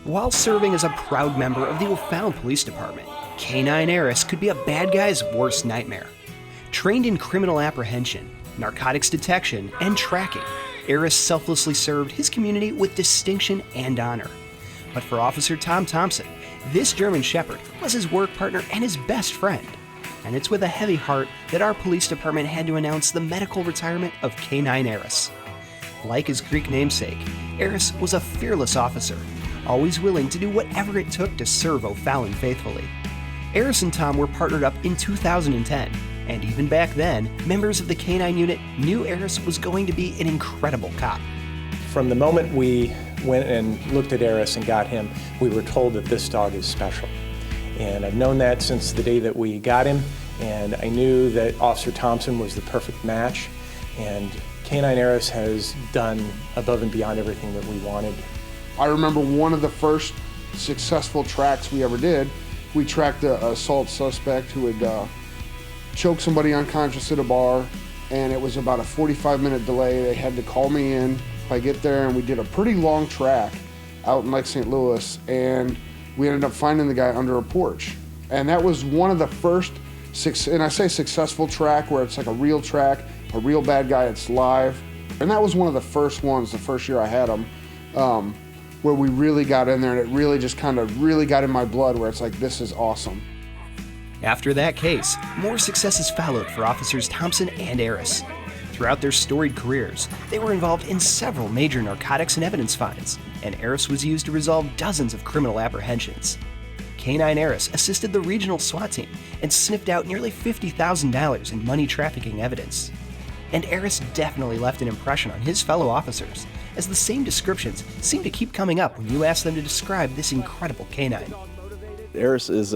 While serving as a proud member of the O'Fallon Police Department, K-9 Eros could be a bad guy's worst nightmare. Trained in criminal apprehension, narcotics detection, and tracking, Eros selflessly served his community with distinction and honor. But for Officer Tom Thompson, this German Shepherd was his work partner and his best friend. And it's with a heavy heart that our police department had to announce the medical retirement of K-9 Eros. Like his Greek namesake, Eros was a fearless officer, always willing to do whatever it took to serve O'Fallon faithfully. Eros and Tom were partnered up in 2010, and even back then, members of the K-9 unit knew Eros was going to be an incredible cop. From the moment we went and looked at Eros and got him, we were told that this dog is special. And I've known that since the day that we got him, and I knew that Officer Thompson was the perfect match, and K-9 Eros has done above and beyond everything that we wanted. I remember one of the first successful tracks we ever did. We tracked an assault suspect who had choked somebody unconscious at a bar, and it was about a 45-minute delay. They had to call me in. I get there, and we did a pretty long track out in Lake St. Louis, and we ended up finding the guy under a porch. And that was one of the first, and I say successful track, where it's like a real track, a real bad guy, it's live. And that was one of the first ones, the first year I had him, where we really got in there, and it really just kind of really got in my blood, where it's like, this is awesome. After that case, more successes followed for Officers Thompson and Eros. Throughout their storied careers, they were involved in several major narcotics and evidence finds, and Eros was used to resolve dozens of criminal apprehensions. K-9 Eros assisted the regional SWAT team and sniffed out nearly $50,000 in money trafficking evidence. And Eros definitely left an impression on his fellow officers, as the same descriptions seem to keep coming up when you ask them to describe this incredible K-9. Eros is,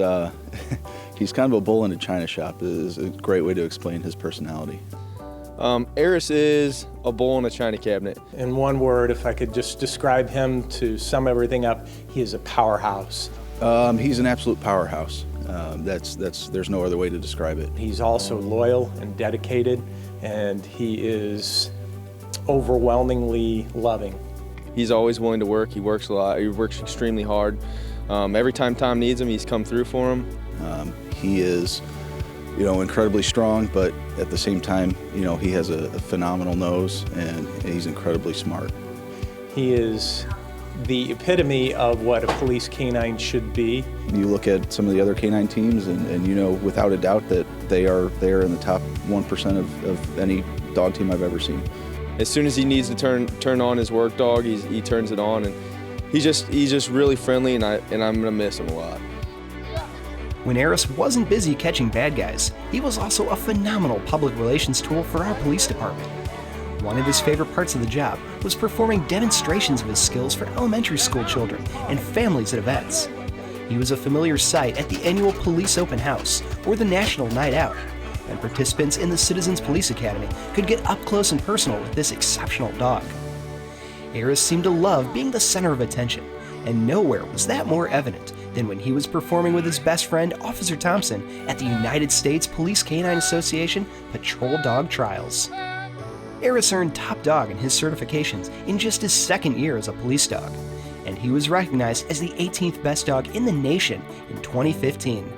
he's kind of a bull in a china shop, is a great way to explain his personality. Eros is a bull in a china cabinet. In one word, if I could just describe him to sum everything up, he is a powerhouse. He's an absolute powerhouse. There's no other way to describe it. He's also loyal and dedicated, and he is overwhelmingly loving. He's always willing to work. He works a lot. He works extremely hard. Every time Tom needs him, he's come through for him. He is, incredibly strong, but at the same time, he has a phenomenal nose, and he's incredibly smart. He is the epitome of what a police canine should be. You look at some of the other canine teams, and you know without a doubt that they are in the top 1% of any dog team I've ever seen. As soon as he needs to turn on his work dog, he turns it on, and he's just really friendly, and I'm gonna miss him a lot. When Eros wasn't busy catching bad guys, he was also a phenomenal public relations tool for our police department. One of his favorite parts of the job was performing demonstrations of his skills for elementary school children and families at events. He was a familiar sight at the annual Police Open House or the National Night Out, and participants in the Citizens Police Academy could get up close and personal with this exceptional dog. Eros seemed to love being the center of attention, and nowhere was that more evident than when he was performing with his best friend, Officer Thompson, at the United States Police Canine Association Patrol Dog Trials. Eros earned top dog in his certifications in just his second year as a police dog, and he was recognized as the 18th best dog in the nation in 2015.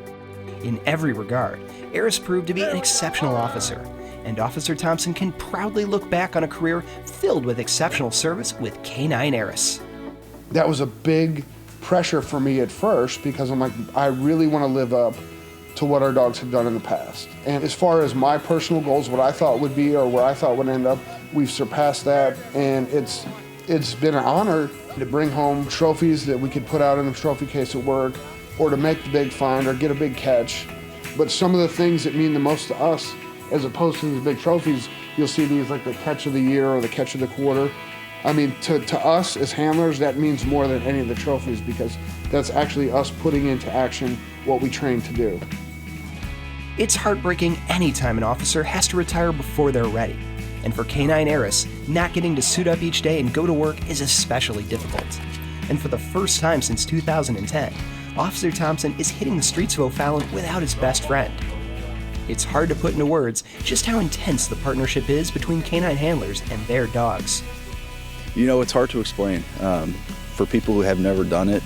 In every regard, Eros proved to be an exceptional officer, and Officer Thompson can proudly look back on a career filled with exceptional service with K-9 Eros. That was a big pressure for me at first, because I'm like, I really want to live up to what our dogs have done in the past. And as far as my personal goals, what I thought would be or where I thought would end up, we've surpassed that, and it's been an honor to bring home trophies that we could put out in a trophy case at work, or to make the big find or get a big catch. But some of the things that mean the most to us, as opposed to these big trophies, you'll see these like the catch of the year or the catch of the quarter. I mean, to us as handlers, that means more than any of the trophies, because that's actually us putting into action what we train to do. It's heartbreaking anytime an officer has to retire before they're ready. And for K-9 Eros, not getting to suit up each day and go to work is especially difficult. And for the first time since 2010, Officer Thompson is hitting the streets of O'Fallon without his best friend. It's hard to put into words just how intense the partnership is between canine handlers and their dogs. It's hard to explain. for people who have never done it,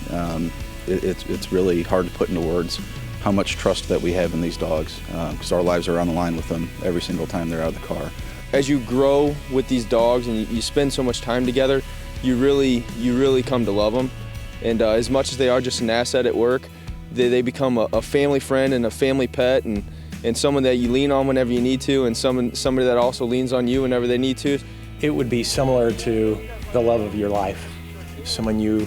it's really hard to put into words how much trust that we have in these dogs, because our lives are on the line with them every single time they're out of the car. As you grow with these dogs and you spend so much time together, you really come to love them. And as much as they are just an asset at work, they become a family friend and a family pet, and someone that you lean on whenever you need to, and somebody that also leans on you whenever they need to. It would be similar to the love of your life. Someone your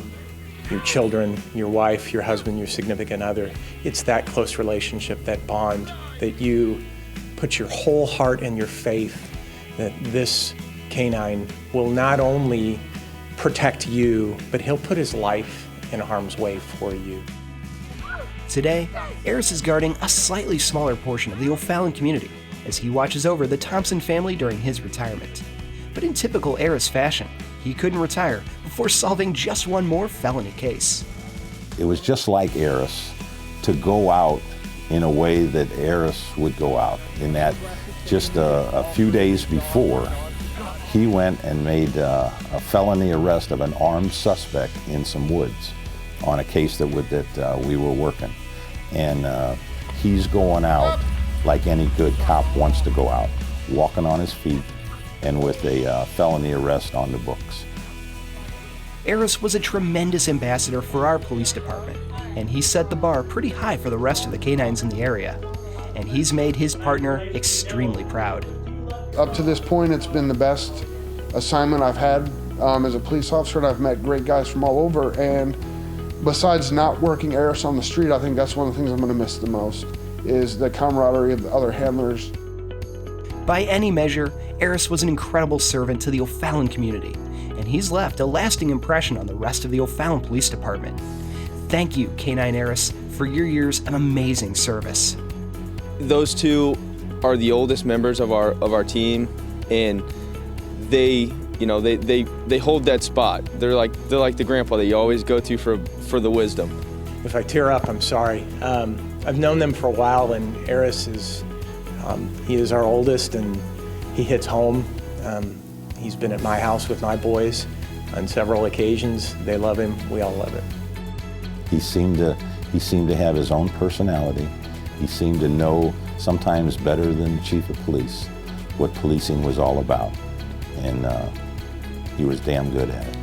children, your wife, your husband, your significant other. It's that close relationship, that bond, that you put your whole heart and your faith that this canine will not only protect you, but he'll put his life in harm's way for you. Today, Eros is guarding a slightly smaller portion of the O'Fallon community as he watches over the Thompson family during his retirement. But in typical Eros fashion, he couldn't retire before solving just one more felony case. It was just like Eros to go out in a way that Eros would go out, in that just a few days before, he went and made a felony arrest of an armed suspect in some woods on a case that we were working. And he's going out like any good cop wants to go out, walking on his feet and with a felony arrest on the books. Eros was a tremendous ambassador for our police department, and he set the bar pretty high for the rest of the canines in the area. And he's made his partner extremely proud. Up to this point, it's been the best assignment I've had as a police officer, and I've met great guys from all over. And besides not working Eros on the street, I think that's one of the things I'm going to miss the most, is the camaraderie of the other handlers. By any measure, Eros was an incredible servant to the O'Fallon community, and he's left a lasting impression on the rest of the O'Fallon Police Department. Thank you, K-9 Eros, for your years of amazing service. Those two are the oldest members of our team, and they hold that spot. They're like the grandpa that you always go to for the wisdom. If I tear up, I'm sorry. I've known them for a while, and Eros is he is our oldest, and he hits home. He's been at my house with my boys on several occasions. They love him. We all love him. He seemed to have his own personality. He seemed to know, sometimes better than the chief of police, what policing was all about. And he was damn good at it.